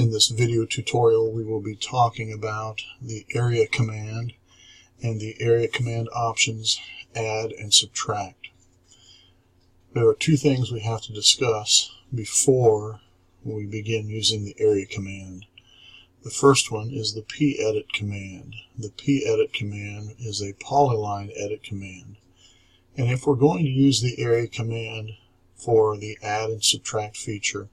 In this video tutorial, we will be talking about the area command and the area command options, add and subtract. There are two things we have to discuss before we begin using the area command. The first one is the pedit command. The pedit command is a polyline edit command. And if we're going to use the area command for the add and subtract feature,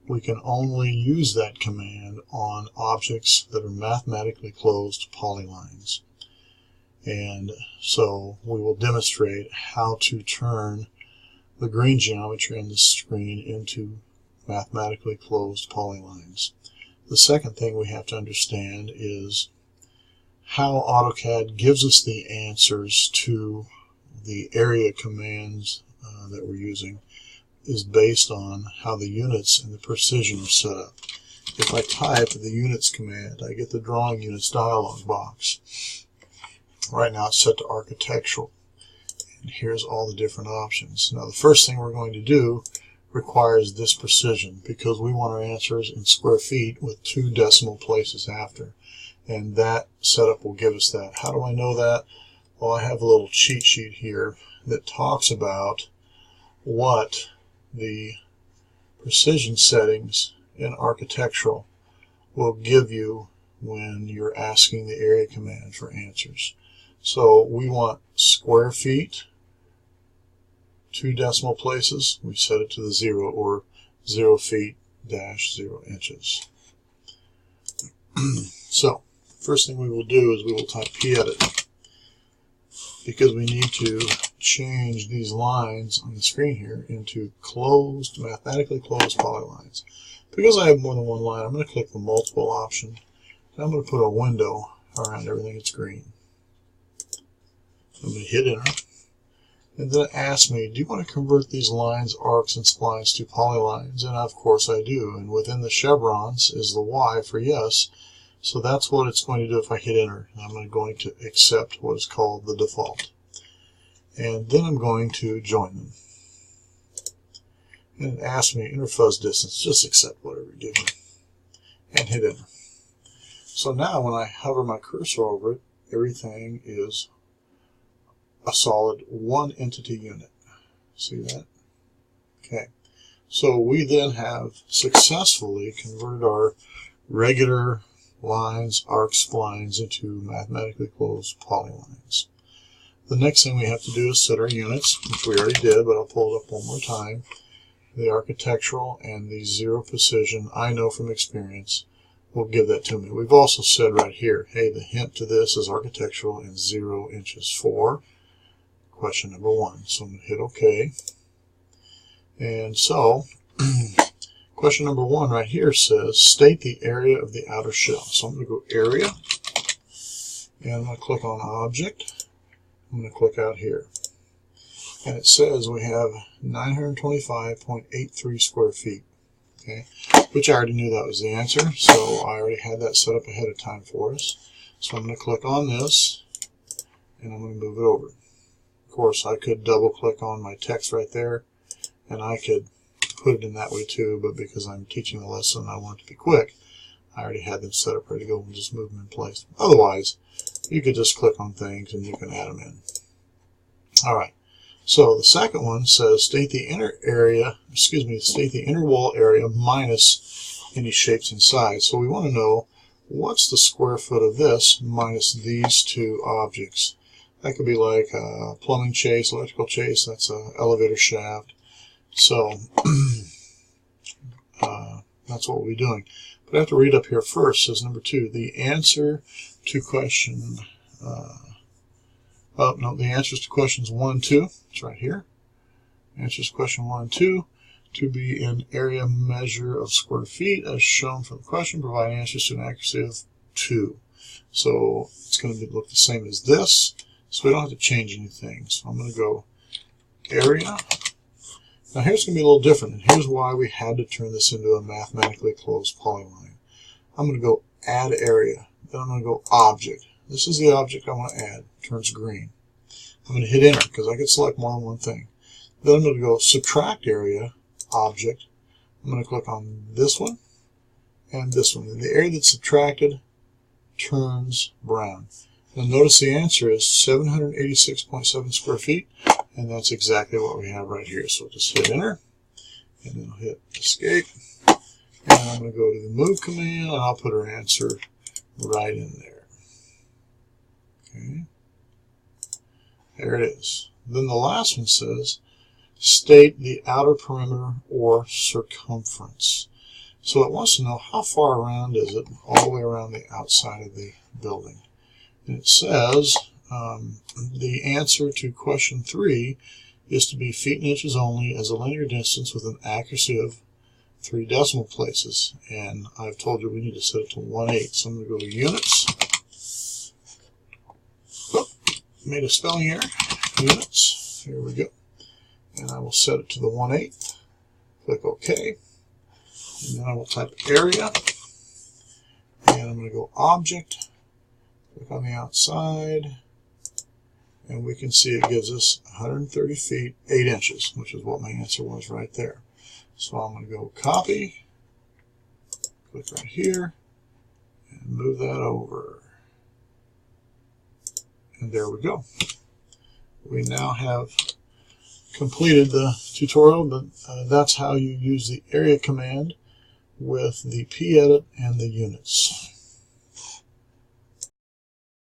we can only use that command on objects that are mathematically closed polylines. And so we will demonstrate how to turn the green geometry on the screen into mathematically closed polylines. The second thing we have to understand is how AutoCAD gives us the answers to the area commands that we're using is based on how the units and the precision are set up. If I type the units command, I get the drawing units dialog box. Right now it's set to architectural, and here's all the different options. Now the first thing we're going to do requires this precision because we want our answers in square feet with 2 decimal places after, and that setup will give us that. How do I know that? Well, I have a little cheat sheet here that talks about what the precision settings in architectural will give you when you're asking the area command for answers. So we want square feet, 2 decimal places, we set it to the 0, or 0 feet dash 0 inches. So first thing we will do is we will type pedit, because we need to change these lines on the screen here into closed, mathematically closed polylines. Because I have more than one line, I'm going to click the multiple option, and I'm going to put a window around everything that's green. I'm going to hit enter, and then it asks me, do you want to convert these lines, arcs, and splines to polylines? And of course I do, and within the chevrons is the Y for yes. So that's what it's going to do if I hit enter. I'm going to accept what is called the default. And then I'm going to join them. And it asks me interfuzz distance. Just accept whatever you give me. And hit enter. So now when I hover my cursor over it, everything is a solid one entity unit. See that? Okay. So we then have successfully converted our regular lines, arcs, splines into mathematically closed polylines. The next thing we have to do is set our units, which we already did, but I'll pull it up one more time. The architectural and the 0 precision, I know from experience, will give that to me. We've also said right here, hey, the hint to this is architectural and 0 inches for question number 1. So I'm going to hit OK. And so question number 1 right here says, state the area of the outer shell. So I'm going to go area, and I'm going to click on object. I'm going to click out here. And it says we have 925.83 square feet. Okay, which I already knew that was the answer, so I already had that set up ahead of time for us. So I'm going to click on this, and I'm going to move it over. Of course, I could double click on my text right there, and I could put it in that way too, but because I'm teaching the lesson and I want it to be quick, I already had them set up ready to go and just move them in place. Otherwise, you could just click on things and you can add them in. Alright, so the second one says state the inner wall area minus any shapes inside. So we want to know what's the square foot of this minus these 2 objects. That could be like a plumbing chase, electrical chase, that's an elevator shaft. So that's what we'll be doing. But I have to read up here first. Says number 2, the answer to question, the answers to questions 1 and 2. It's right here. Answers to question 1 and 2 to be in area measure of square feet as shown for the question. Provide answers to an accuracy of 2. So it's going to look the same as this. So we don't have to change anything. So I'm going to go area. Now here's going to be a little different, and here's why we had to turn this into a mathematically closed polyline. I'm going to go add area. Then I'm going to go object. This is the object I want to add. It turns green. I'm going to hit enter because I can select more than one thing. Then I'm going to go subtract area, object. I'm going to click on this one, and this one. And the area that's subtracted turns brown. Now notice the answer is 786.7 square feet, and that's exactly what we have right here. So just hit enter, and then I'll hit escape, and I'm going to go to the move command, and I'll put our answer right in there. Okay, there it is. Then the last one says, state the outer perimeter or circumference. So it wants to know how far around is it, all the way around the outside of the building. And it says the answer to question 3 is to be feet and inches only as a linear distance with an accuracy of 3 decimal places. And I've told you we need to set it to 1/8. So I'm going to go to units. Oh, made a spelling error. Units. Here we go. And I will set it to the 1/8. Click OK. And then I will type area. And I'm going to go object. Click on the outside. And we can see it gives us 130 feet, 8 inches, which is what my answer was right there. So I'm going to go copy. Click right here. And move that over. And there we go. We now have completed the tutorial, but that's how you use the area command with the pedit and the units.